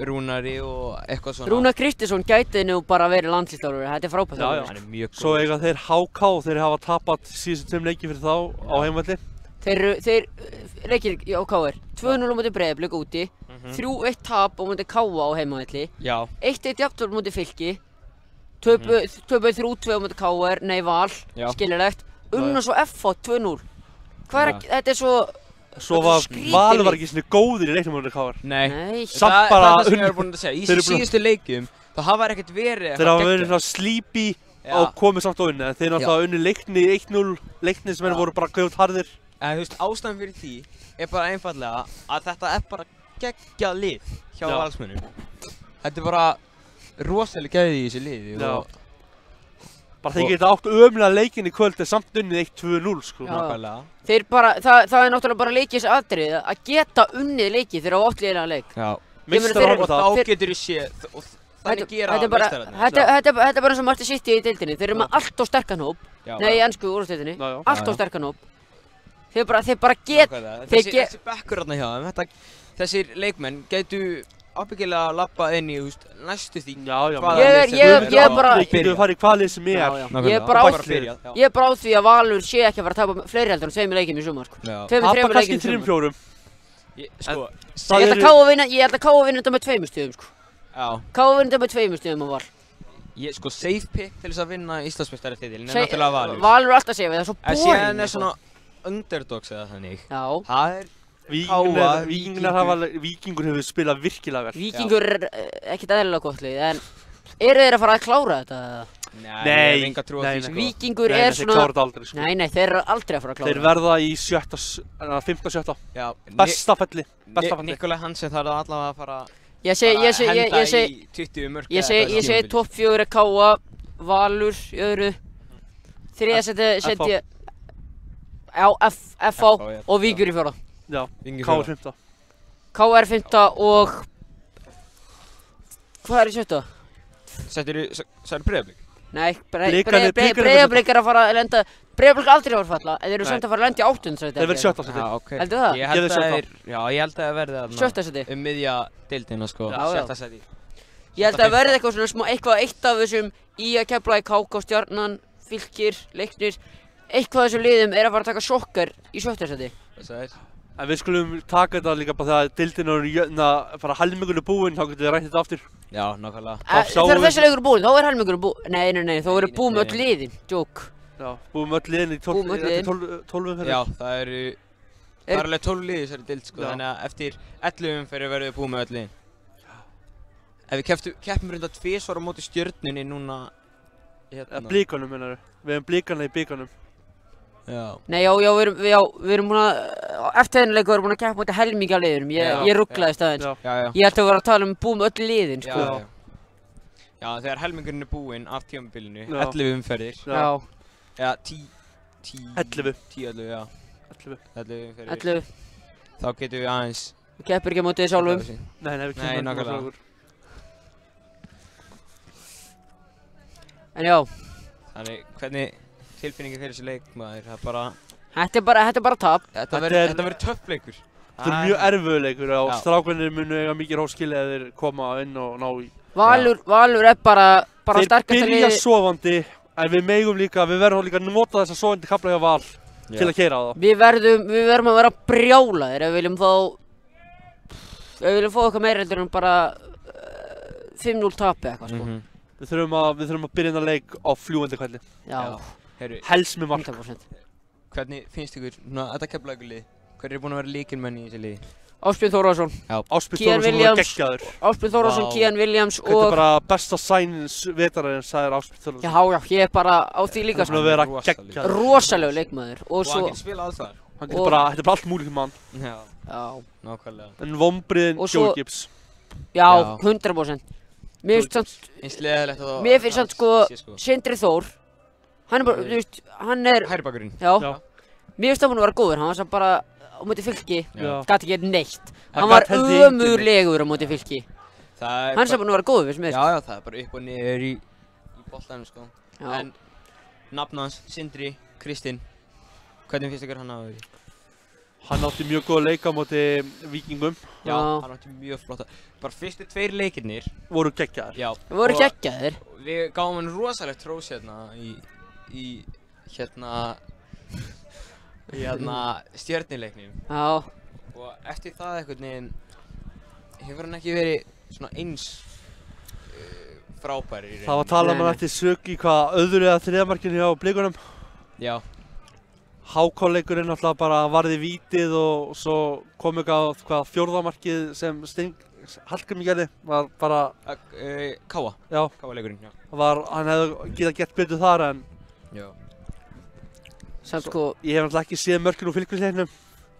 Rúnari og eitthvað svona. Rúnar Kristinsson gæti nú bara verið landslýstálfur, þetta er frábært. Hann er mjög góð. Svo eiga þeir HK, þeir hafa tapat síðustu 2 leiki fyrir þá á heimvelli. Þeir leikir á KR, 2-0 á móti Breiðablik úti, 3-1 tap á móti Káa á heimavelli, 1-1 jafntefli á móti Fylki, töpuð 3-2 á móti KR, nei Val, skiljanlegt, unnu svo FH 2-0. Þetta er svo... Svo Valur var ekki svona góðir í leiknum á móti KR. Nei. Samt bara... Það er það sem ég var búinn að segja, í síðustu leikjum, það hafa ekkert verið... Þeir hafa verið svona sleepy og komið samt á unni. Þeir náttúrulega unni leikni 1-0, leikni sem voru bara gauð harðir. En þú veist, ástæðan fyrir því er bara einfallega að þetta er bara geggjað lið hjá Valsmönnum. Þetta er bara rosalega gæði í þessu liði. Bara þeir geta átt ömlega leikinn í kvöld en samt unnið 1-2-0 sko. Nákvæmlega. Þeir bara, það er náttúrulega bara leikis atriði að geta unnið leiki þegar á átt liðlega leik. Já. Meistarar og þá getur þú séð og þannig gera meistararnir. Þetta er bara eins og Marti City í deildinni. Þeir eru með allt of sterkan hóp. Nei, í ensku úrvalsdeildinni. Allt of sterkan hóp. Þeir bara geta... Þessi bekkur hérna hjá þeim, þessir leikmenn gætu ábyggilega lappað inn í næstu því. Ég er bara... Við getum farið hvað lið sem er. Ég er bara á því að Valur sé ekki að fara að tapa fleiri heldur en 2 leikjum í sumar. 2-3 leikjum í sumar. Ég held að Káa vinna þetta með 2 stigum sko. Káa vinna þetta með 2 stigum á Val. Safe pick til þess að vinna Íslandsmeistaratitilinn er náttúrulega Valur. Valur er alltaf safe, það er svo boring. En síðan er svona underdogs eða þannig. Það er Víkingur hefur spilað virkilega vel. Víkingur er ekkert eðlilega gott lið, en eru þeir að fara að klára þetta? Nei, ég hef enga trú á því sko. Víkingur er svona... Þeir klára þetta aldrei sko. Nei, þeir eru aldrei að fara að klára þetta. Þeir verða í 5. 7. Besta felli. Nikolaj Hansen þarf allavega að fara að henda í 20 mörk. Ég segi topp 4 Káa, Valur í öðru, 3. seti ég FH og Víkingur í 4. Já, Káa er 5. Káa er 5. og Hvað í sjötta? Sættir Breiðablik? Nei, Breiðablik að fara að lenda, Breiðablik aldrei að fara að falla, en þeir eru samt að fara að lenda í 8. sæti. Þeir verið 7. sæti. Heldur það? Ég held að það verði þarna 7. sæti. Miðja deildina sko, 7. sæti. Ég held að það verði eitthvað svona smá, eitt af þessum IA, Keflavík, KK, Stjarnan, Fylkir, Leiknir, eitthvað af þessum liðum er að fara að taka sjokkar í 7. sæti. En við skulum taka þetta líka bara þegar deildin er bara helmingurinn búinn, þá getum við rætt þetta aftur. Já, nákvæmlega. Þegar þessi leikur er búinn, þá er helmingurinn búinn. Nei, þá eru búinn með öll liðin, djók. Já, búinn með öll liðin í 12 umferðir. Já, það er alveg 12 liðir þessari deild sko, þannig að eftir 11 umferðir verðum við búinn með öll liðin. Ef við keppum reyndar 2 á móti Stjörnunni núna Blikunum meinar við hefum Blikana í bikarnum. Já. Nei, við erum búin að, eftir þennan leikur erum búin að keppa móti helmingi af liðunum, ég rugglaði staðins. Ég held að vera að tala um búinn með öll liðin, sko. Já, þegar helmingurinn er búinn af tímabilinu, 11 umferðir. Já. Já, 11, já. 11 umferðir. 11. Þá getum við aðeins. Við keppum ekki á móti sjálfum. Nei, við keppum ekki á sjálfur. En já. Þannig, hvernig tilfinningi fyrir þessi leik, maður, það er bara... Þetta er bara tap. Þetta verður töff leikur. Þetta er mjög erfiður leikur og strákarnir munu eiga mikið hróskilið ef þeir koma inn og ná í. Valur er bara sterkasta liðið. Þeir byrja sofandi, en við megum líka, við verðum líka að nota þessa sofandi kafla hjá Val til að keyra á það. Við verðum að vera brjálaðir ef við viljum fá eitthvað meira heldur en bara 5-0 tapi eitthvað, sko. Við þurfum að byrja þennan leik á fljúgandi kvelli. Já. Helst með mark. 100%. Hvernig finnst ykkur þetta Keflavíkurlið? Hverjir eru búin að vera lykilmenn í þessi liði? Ásbjörn Þórðarsson. Ásbjörn Þórðarsson var geggjaður. Ásbjörn Þórðarsson, Kian Williams og... Þetta er bara besta sæns vetararinn, sagði Ásbjörn Þórðarsson. Já, ég er bara á því líka. Hann er að vera geggjaður. Rosalegu leikmaður. Og hann getur spilað alls þar. Þetta er bara allt múlíkt mann. Já, nákvæmlega. En vonbriðin Joey Gibbs. Já, 100%. Mér finnst samt sko, Sindri Þór, hann er bara, þú veist, hann er... Hægribakurinn. Já. Mér finnst það búinn að vera góður, hann var samt bara á móti Fylki, gat ekki neitt. Hann var ömurlegur á móti Fylki. Hann er samt búinn að vera góður, finnst mér. Já, það er bara upp og niður í boltanum, sko. En nafn hans, Sindri, Kristinn, hvernig finnst ykkur hann að vera? Hann átti mjög góða leik á móti Víkingum. Já, hann átti mjög flotta. Bara fyrstu 2 leikirnir voru geggjaðir. Já. Voru geggjaðir. Við gáum hann rosalegt hrós hérna Stjörnuleiknum. Já. Og eftir það einhvern veginn hefur hann ekki verið svona eins frábær í rauninni. Það var að tala um hann eftir sög í hvað öðru eða 3. markinu hjá Blikunum. Já. HK-leikurinn alltaf bara varði vítið og svo kom eitthvað 4. markið sem Hallgrímur gerði var bara... Káa? Já. Káa-leikurinn, já. Hann hefði getað gert betur þar en... Já. Samt sko... Ég hef alltaf ekki séð mörkin úr Fylkisleiknum.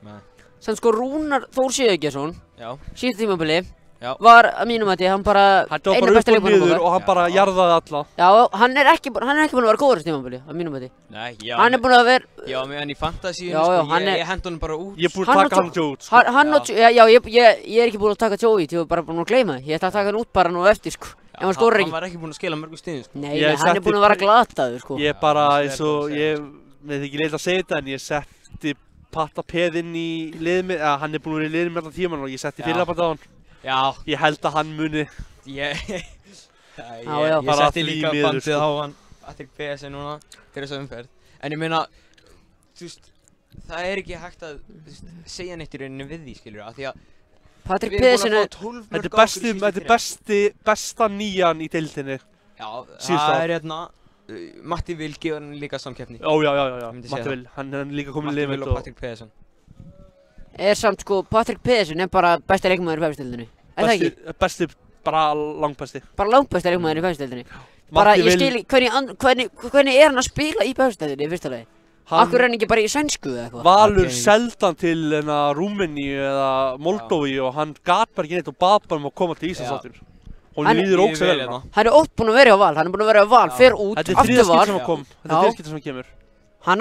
Nei. Samt sko Rúnar Þór Sigurgeirsson, síðasta tímabili, var að mínum að hann bara einu besta leikmannum okkar. Og hann bara jarðaði alla. Já, hann er ekki búinn að vera góður þessi tímabili, að mínum að Nei, já. Hann er búinn að vera... Já, meðan í fantasíunum, sko, ég hendi honum bara út. Ég er búinn að taka hann út, sko. Ég er ekki búinn að taka Joey, ég var bara búinn að gleyma það. Ég ætla að taka hann út bara nú eftir, sko. En hann skorar ekki. Hann var ekki búinn að skila mörgum stigum, sko. Nei, hann er búinn að vera glataður, sko. Ég bara, eins og, með ekki leitt að segja þetta, en ég setti Patta Peð inn í liðið mitt, hann er búinn að vera í liðið mitt allan tíman og ég setti félagaband á hann. Já. Ég held að hann muni. Ég setti líka bandið á hann, Patrik Pedersen núna, fyrir þessu umferð. En ég meina, þú veist, það er ekki hægt að segja neitt í rauninni við því, skilur, af því að Patrik Pedersen er... Þetta er besta nýjan í deildinni. Já, það er hérna... Matti Vil gefur hann líka samkeppni. Já, Matti Vil, hann er líka komin í liðið mitt og Patrik Pedersen. Samt sko, Patrik Pedersen er bara besti leikmaður í Fæðisdeildinni. Er það ekki? Besti, bara langbesti. Bara langbesti leikmaður í Fæðisdeildinni. Bara, ég skil, hvernig er hann að spila í Fæðisdeildinni í fyrsta lagi? Akkur er hann ekki bara í sænsku eða eitthvað? Valur seldan til Rúmeníu eða Moldóvi og hann gat bara ekki neitt og bað bara að koma til Íslandsáttur. Hún líður ógeðslega vel hérna. Hann er oft búinn að vera á Val, fer út, aftur Val. Þetta er 3. skipti sem hann kom, þetta er 3. skipti sem hann kemur. Hún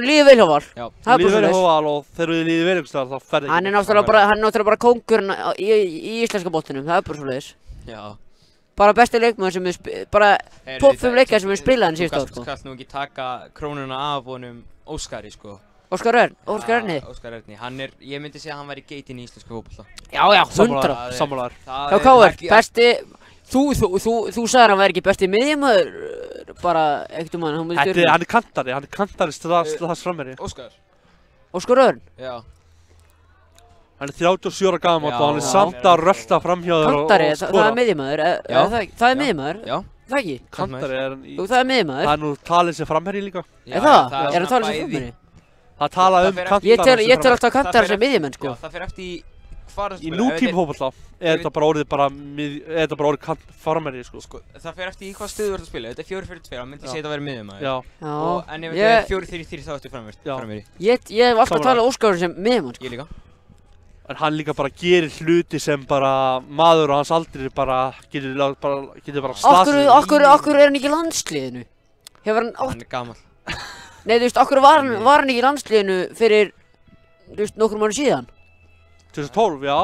líður vel hjá Val. Hún líður vel hjá Val og þegar þið líður vel einhverstaðar þá ferði ekki. Hann er náttúrulega bara kóngurinn í íslenska boltanum, það er bara svoleiðis. Já. bara besti leikmaður sem við bara topp 5 leikar sem við spilaði hann síðust ár, sko. Þú skalt nú ekki taka krónuna af honum Óskari, sko. Óskar Örn, Óskar Örni? Óskar Örni, ég myndi segja að hann væri geitin í íslensku fótbolta. Já, 100. Sammálaður. Já, Káur, besti, þú sagðir hann væri ekki besti miðjumaður, bara ekkert hann er kantari strax framherji. Óskar Örn? Já. Hann er 37 ára gamall og hann er samt að rölta framhjá þér og skora. Kantari, það er miðjumaður, það er miðjumaður? Já. Það ekki? Kantari er hann í... Jú, það er miðjumaður. Það er nú talið sem framherji líka. Er það? Er það talið sem framherji? Það talað kantara Ég tel alltaf kantara sem miðjumenn, sko. Já, það fer eftir hvar í nútímafótbolta er þetta bara orðið framherji, sko. Það fer eftir í hvað stöðu þú ert að spila. Þetta er 4-4-2, það myndi segja að vera miðjumaður. Já. En ef þetta er 4-3-3 þá ertu framherji. Ég hef alltaf talað Óskar sem miðjumann, sko. Ég líka. En hann líka bara gerir hluti sem bara maður og hans aldrei bara getur bara slasið. Akkur er hann ekki í landsliðinu? Hann er gamall. Nei, þú veist, akkur var hann ekki í landsliðinu fyrir, þú veist, nokkrum árum síðan? 2012, já.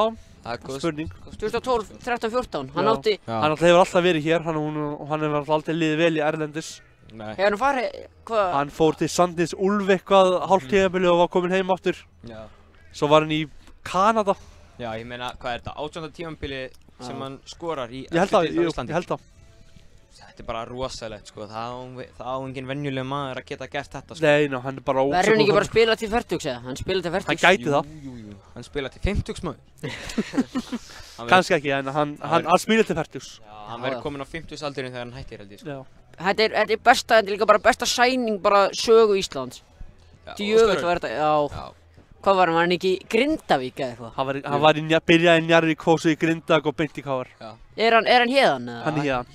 Það er góð spurning. 2012, 13, 14, hann átti... Hann hefur alltaf verið hér, hann hefur alltaf liðið vel í erlendis. Nei. Hefur hann farið, hvað? Hann fór til Sandnes Ulf eitthvað hálft tímabili og var kominn heim aftur. Já. Svo var hann í Kanada. Já, ég meina, hvað er þetta? 18. tímabili sem hann skorar í Íslandi. Ég held það. Þetta er bara rosalegt, sko. Það á engin venjuleg maður að geta gert þetta, sko. Nei, hann er bara ósökum. Verður hann ekki bara að spila til 40, eða? Hann spila til 40. Hann gæti það. Jú. Hann spila til 50, maður. Kannski ekki, en hann spila til 40. Já, hann verður komin á 50 aldurinn þegar hann hættir, held ég, sko. Þetta er líka bara besta sæning bara sögu Íslands. Djöfull var þetta, já. Hvað var hann ekki í Grindavík eða eitthvað? Hann byrjaði í Njarðvík, hósuði í Grindavík og beint í KR. Er hann héðan? Hann er héðan.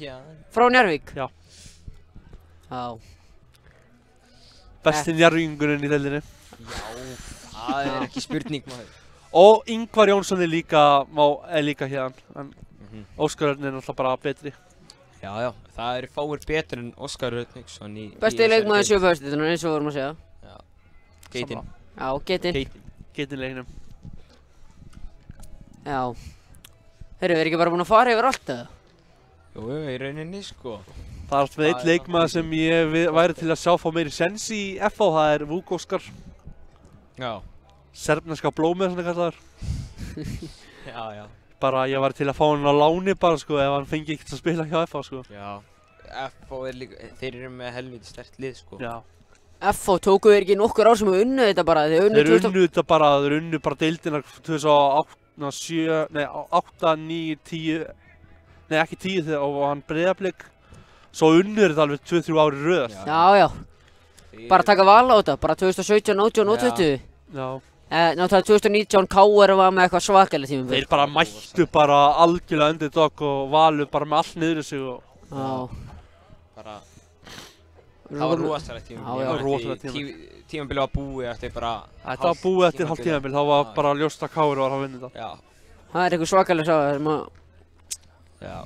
Frá Njarðvík? Já. Já. Besti Njarðvíkingurinn í deildinni. Já, það er ekki spurning, maður. Og Ingvar Jónsson er líka héðan. Óskar Örn er náttúrulega bara betri. Já, það eru fáir betur en Óskar Örn í... Besti leikmaður sjöfauðstíðunar eins og vorum að segja. Já. Geitin. Já, Geitin. Geitin leiknum. Já. Heyrðu, við erum ekki bara búin að fara yfir allt eða? Jú, í rauninni, sko. Það er alltaf eitt leikmaður sem ég væri til að sjá fá meiri sens í FH, það er Vuk Óskar. Já. Serbneska blómið svona kallaður. Já. Bara ég væri til að fá hann á láni bara, sko, ef hann fengi ekkert að spila hjá FH, sko. Já. FH er líka, þeir eru með helviti sterkt lið, sko. Já. FH tóku þeir ekki nokkur ár sem unnu þetta bara? Þeir unnu bara deildina 2008, 7, nei 8, 9, 10, nei ekki 10 þegar hann Breiðablik. Svo unnu þetta alveg 2-3 ári röð. Já. Bara taka val á þetta, bara 2017, 18 og 20. Já. Náttúrulega 2019 KR var með eitthvað svakalega tímum. Þeir bara mættu bara algjörlega underdog og Valur bara með allt niður sig og... Bara... Það var rosalegt tímabil. Tímabilið var búið eftir bara... Þetta var búið eftir hálft tímabil, þá var bara ljóst að KR var að vinna þetta. Já. Það er eitthvað svakalega saga. Já.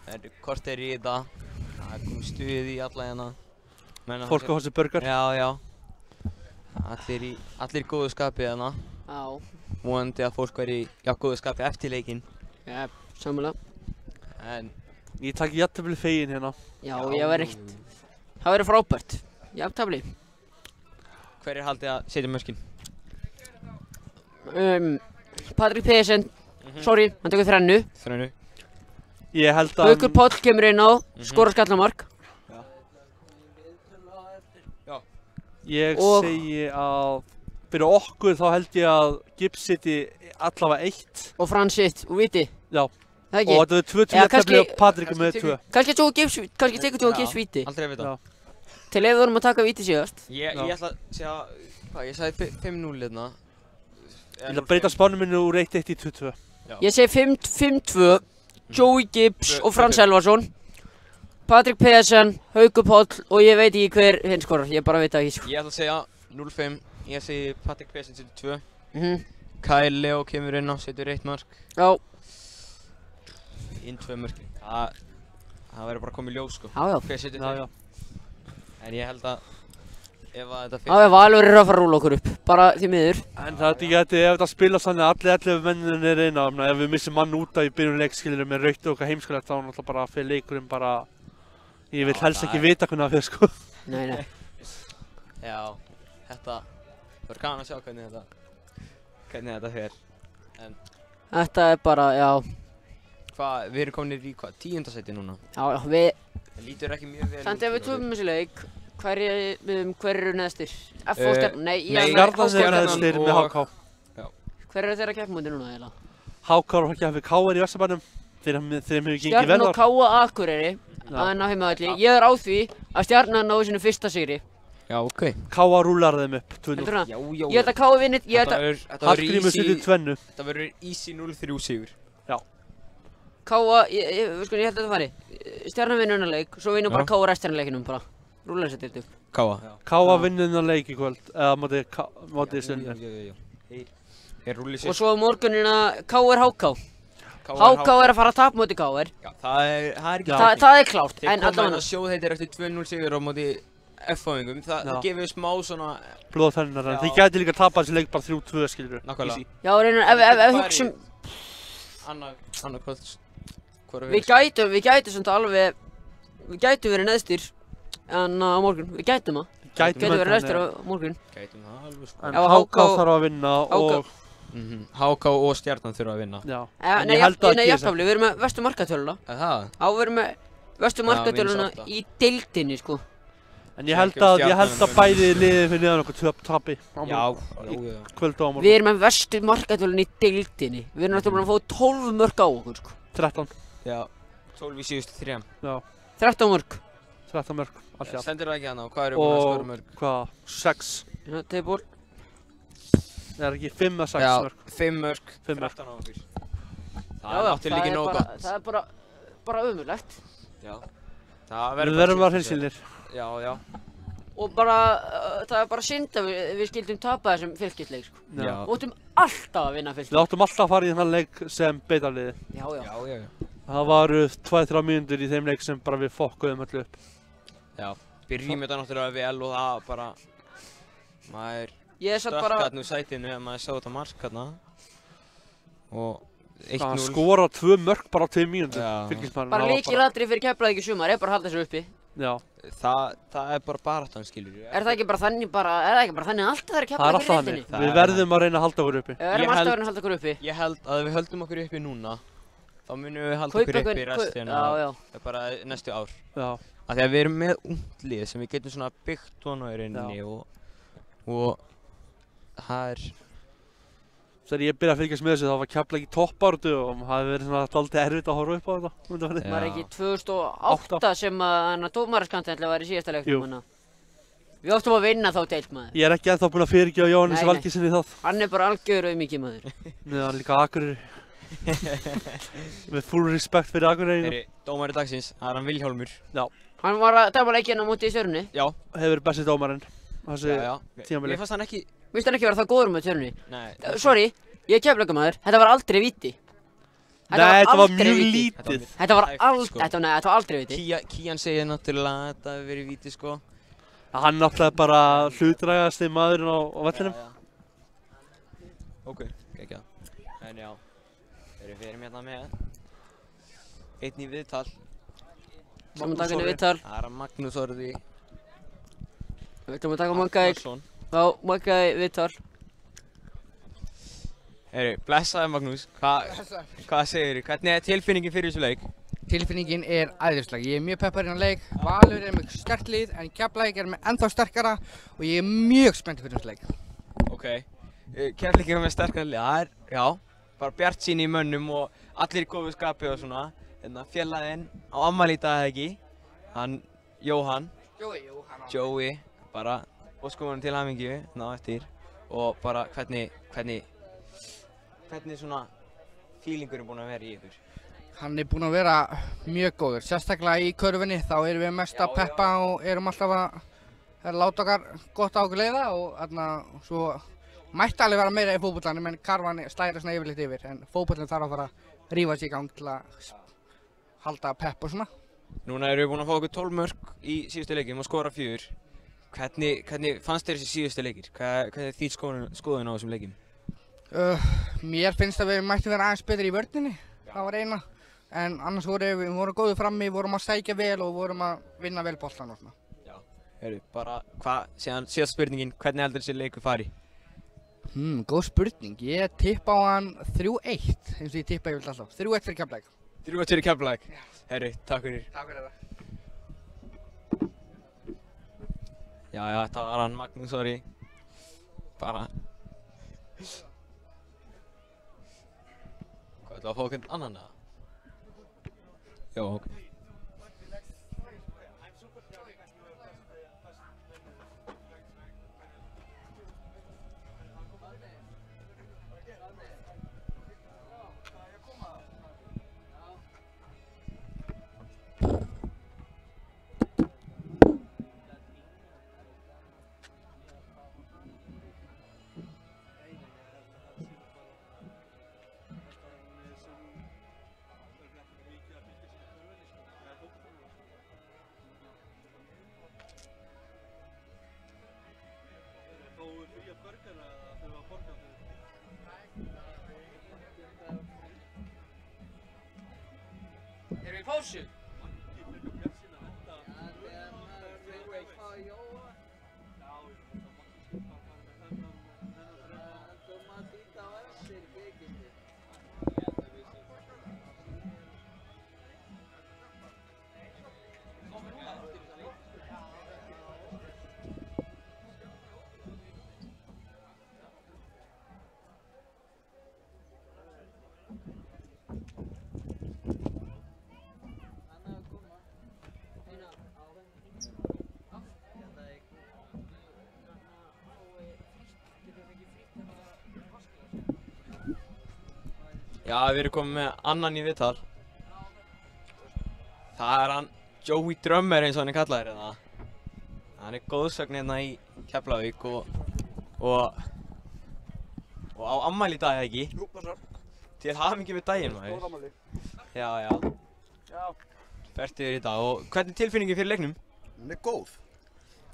Það er korter í þetta. Það kom stuð í alla hérna. Fólk á þessi burger. Já. Allir í góðu skapi hérna. Já. Vonandi að fólk væri í góðu skapi eftir leikinn. Já, sammála. En... Ég taki jafntefli fegin hérna. Já, ég verð ekkert. Það verður frábært. Jafntefli. Hver haldið að setja mörkin? Patrik Pedersen. Sorry, hann tekur þrennu. Ég held að... Haukur Páll kemur inn á, skorar skallamark. Já. Ég segi að... Fyrir okkur þá held ég að Gibbs seti allavega 1. Og Frans sitt, og Viti. Já. Það ekki? Og þetta er 2 jafntefli og Patrik með 2. Kannski tekur þú Gibbs Viti. Aldrei að vita. Til ef við vorum að taka Viti síðast. Ég ætla að segja... Hvað, ég sagði 5-0 hérna. Ég ætla að breyta spánum minni úr 1-1 í 2-2. Ég segi 5-2. Joey Gibbs og Frans Elvarsson. Patrik Pedersen, Haukur Páll og ég veit ekki hver hinn skorar. Ég bara veit það ekki. Ég ætla að segja 0-5. Ég segi Patrik Pedersen setur 2. Kyle Leo kemur inn á, setur 1 mark. Já. Inn 2 mörk. Það verður bara að koma í ljós, sko. Já. Hver setur 2? En ég held að ef að þetta Já, Valur að fara að rúla okkur upp, bara því miður. En það ef þetta spilast þannig að allir 11 mennin er inn á, ef við missum mann út af í byrjun leik skilur með rautt og eitthvað heimskulegt, þá er náttúrulega bara fyrir leikurinn bara, ég vil helst ekki vita hvernig það fer sko. Nei. Já, þetta verður gaman að sjá hvernig þetta fer. Þetta bara, já. Við erum komin í 10. sæti núna. Já, við... Það lítur ekki mjög vel út. Samt ef við töfum þessi leik, hver eru neðstir? F.O. Stjarnan? Nei, Stjarnan er neðstir með HK. Hver eru þeirra keppmóti núna eiginlega? HK og HK KR í Vesturbænum. Þeim hefur gengið vel þar. Stjarnan og KA Akureyri, aðeins á heimavelli. Ég er á því að Stjarnan náði sínu fyrsta sigri. Já, ok. KA rúlar þeim upp, 2-0. Ég held að KA vinni, Hallgrímur setur 2. Þetta verður easy 0-3 sigur. Já. KA, ég held að þetta fari. Stjarnan vinnur hennar leik, svo vinnur bara KA restina leikinum bara. Rúlar þessi deilt upp. KA vinnur hennar leik í kvöld, eða mótið Sunni. Og svo morgunina KR HK. HK er að fara að tapa móti KR. Já, það er ekki það er klárt. Þeir koma að sjóðheitir eftir 2-0 sigur á móti F-fáingum. Það gefur smá svona... blóðtennar, en þið gæti líka að tapa þessi leik bara 3-2 skilur. Nákvæmlega. Já, reynir, ef hugsum... Annað kvöld. Við gætum samt alveg... Við gætum verið neðstir á morgun. Við gætum það. Gætum verið neðstir á morgun. Gætum það alveg sko. En HK þarf að vinna og... HK og Stjarnan þurfa að vinna. Já. Nei, jafntefli, við erum með vestu markatöluna. Það? Já, við erum með vestu markatöluna í deildinni, sko. En ég held að bæði liðið fyrir neðan okkur tapi á kvöld og á morgun. Við erum með vestu markatöluna í deildinni. Við erum náttúrulega búin að fá 12 mörk á okkur, sko. 13. Já, 12 í síðustu 3. Já. 13 mörk. 13 mörk, allt í allt. Stendur það ekki hana og hvað eru búin að skora mörk? Og hvað? 6. Teiból. Það er ekki 5 eða 6 mörk. Já, 5 mörk, 13 á okkur. Það er náttúrulega ekki nóg gott. Það er bara ömurlegt. Já. Við verðum að hreinskilnir. Já. Og bara, það er bara synd að við skildum tapa þessum fylkisleik, sko. Já. Við áttum alltaf að vinna fylkisleik. Við áttum alltaf að fara í þennan leik sem beitarliði. Já. Það varu 2-3 mínútur í þeim leik sem bara við fokkuðum öllu upp. Já, byrjum þetta náttúrulega vel og það bara... Maður... Ég satt bara... Stökk hérna úr sætinu ef maður sá þetta mark hérna. Og 1-0. Það skora 2 mörk bara á 2 mínútur. Fylkismaðurinn. Bara lykilatriði fyrir Keflavík í sumar, bara halda þessu uppi. Já. Það er bara baráttan, skilur ég. Er það ekki bara þannig alltaf þegar Keflavík í deildinni? Við verðum að reyna að halda okkur uppi. Við verðum alltaf að reyna að halda okkur uppi. Ég held að ef við höldum okkur uppi núna, þá munum við halda okkur uppi restina. Já. Bara næstu ár. Já. Af því að við erum með ungt lið sem við getum svona byggt svona í rauninni og það er... Þegar ég byrjaði að fylgjast með þessu þá var Keflavík í toppbaráttu og það hefði verið svona dálítið erfitt að horfa upp á þetta. Var ekki 2008 sem að dómaraskandall var í síðasta leiknum hana? Við áttum að vinna þá deild maður. Ég er ekki ennþá búinn að fyrirgefa Jóhannesi Valgeirssyni það. Hann er bara algjör auðmiki maður. Nei, hann er líka Akureyri. Með full respect fyrir Akureyri. Dómari dagsins, það er hann Vilhjálmur. Já. Hann var að dæma leikinn á móti í Stjörnunni. Já. Hefur besti dómarinn. Mér fannst hann ekki... Mér hann ekki vera það góður með Stjörnunni. Nei. Sorry, ég er Keflavíkurmaður, þetta var aldrei víti. Nei, þetta var mjög lítið. Þetta var aldrei víti. Kían segir náttúrulega að þetta hefur verið víti, sko. Hann náttúrulega bara hlutdrægasti maðurinn á vellinum. Ok, ekki það. En já, við erum hérna með einn í viðtal. Saman taka henni viðtal. Það er Magnús Orri. Við ætlum að taka Maggaði. Já, Maggaði viðtal. Blessaði Magnús, hvað segirðu? Hvernig er tilfinningin fyrir þessu leik? Tilfinningin er æðisleg. Ég er mjög peppar innan leik. Valur er með sterkt lið en Keflavík er með ennþá sterkara og ég er mjög spennt fyrir þessu leik. Ok, Keflavík er með sterkara lið. Það er, já, bara bjartsýni í mönnum og allir í góðu skapi og svona. Félaginn á afmæli í dag eða ekki. Hann, Jóhann. Jói, bara óskum honum til hamingju ná eftir. Og bara hvernig svona feelingur er búinn að vera í ykkur? Hann er búinn að vera mjög góður, sérstaklega í körfunni. Þá erum við mest að peppa og erum alltaf að láta okkar gott á okkur leiða og svo mætti alveg vera meira í fótboltanum en karvan slæðir svona yfirleitt yfir. En fótbollin þarf að fara að rífa sig í gang til að halda pepp og svona. Núna erum við búinn að fá okkur 12 mörk í síðustu leikjum og skora 4. Hvernig fannst þér þessi síðustu leikir? Hvað er þín skoðun á þessum leikjum? Mér finnst að við mættum vera aðeins betri í vörninni, það var eina. En annars við vorum góðir frammi, vorum að sækja vel og vorum að vinna vel boltan og svona. Já, heyrðu, bara síðan síðasta spurningin, hvernig heldur þessi leikur fari? Góð spurning. Ég tippa á hann 3-1, eins og ég tippa yfirleitt alltaf. 3-1 fyrir Keflavík. 3-1 fyrir Keflavík. Heyrðu, takk fyrir. Takk fyrir það. Já, þetta var hann Magnús Orri. Bara... Hvað, ætlaðu að fá okkur annan eða? Já, ok. Erum við í pásu? Já, við erum komið með annan í viðtal. Það er hann Joey Drummer eins og hann er kallaður hérna. Hann er góðsögn hérna í Keflavík og á afmæli í dag, eða ekki? Jú, passar. Til hamingju með daginn, maður. Góð afmæli. Já. Fertugur í dag og hvernig er tilfinningin fyrir leiknum? Hún er góð.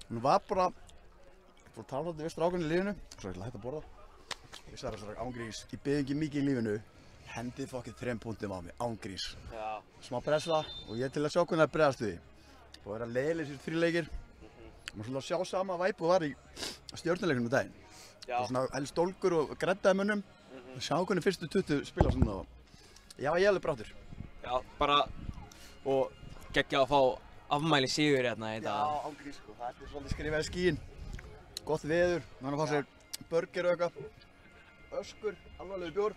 Hún var bara... Ég fór að tala við strákunni í lífinu. Svo ég ætla að hætta að borða. Ég sagði þessari ángríns. Ég beði ekki mikið í lífinu. Hendið fokkið 3 púntum á mig, ángríns. Já. Smá pressa og ég til að sjá hvernig það bregðast við. Og það er að leiðilega sér 3 leikir. Maður svolítið að sjá sama væpu og var í stjörnuleiknum í daginn. Já. Og svona helst stólgur og greddaði mönnum. Sjá hvernig fyrstu 20 spila svona og... Já, ég alveg bráttur. Já, bara... Og geggjað að fá afmæli sigur hérna í dag. Já, ángríns sko. Það er svolítið skrifað í skíinn. Gott veður, þannig að fá sér burger og eitthvað. Öskur, alvarlegur bjór.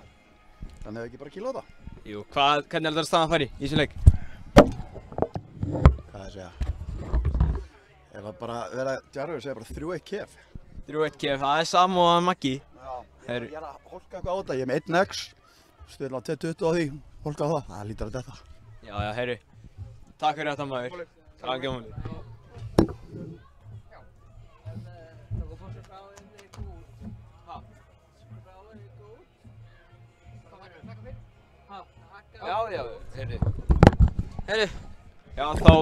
Þannig að ekki bara kíla á það. Jú, hvernig heldur það staðan fari í þessum leik? Hvað það segja? Ef það bara vera djarfur segja bara 3-1 Kef. 3-1 Kef, það er sama og Maggi. Já, ég er að holka eitthvað á þetta. Ég er með 1 X. Stöðla á T20 á því. Holka á það. Það lítur að detta. Já, heyrðu. Takk fyrir þetta maður. Takk hjá mér. Já, heyrðu. Já, þá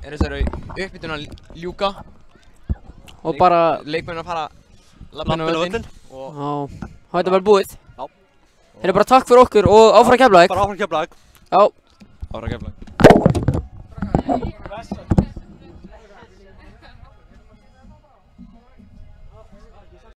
er þessari uppbytun að ljúka. Og bara... Leikmenn að fara labbinn á völlinn. Já, það er bara búið. Já. Heyrðu bara takk fyrir okkur og áfram Keflavík. Bara áfram Keflavík. Já. Áfram Keflavík.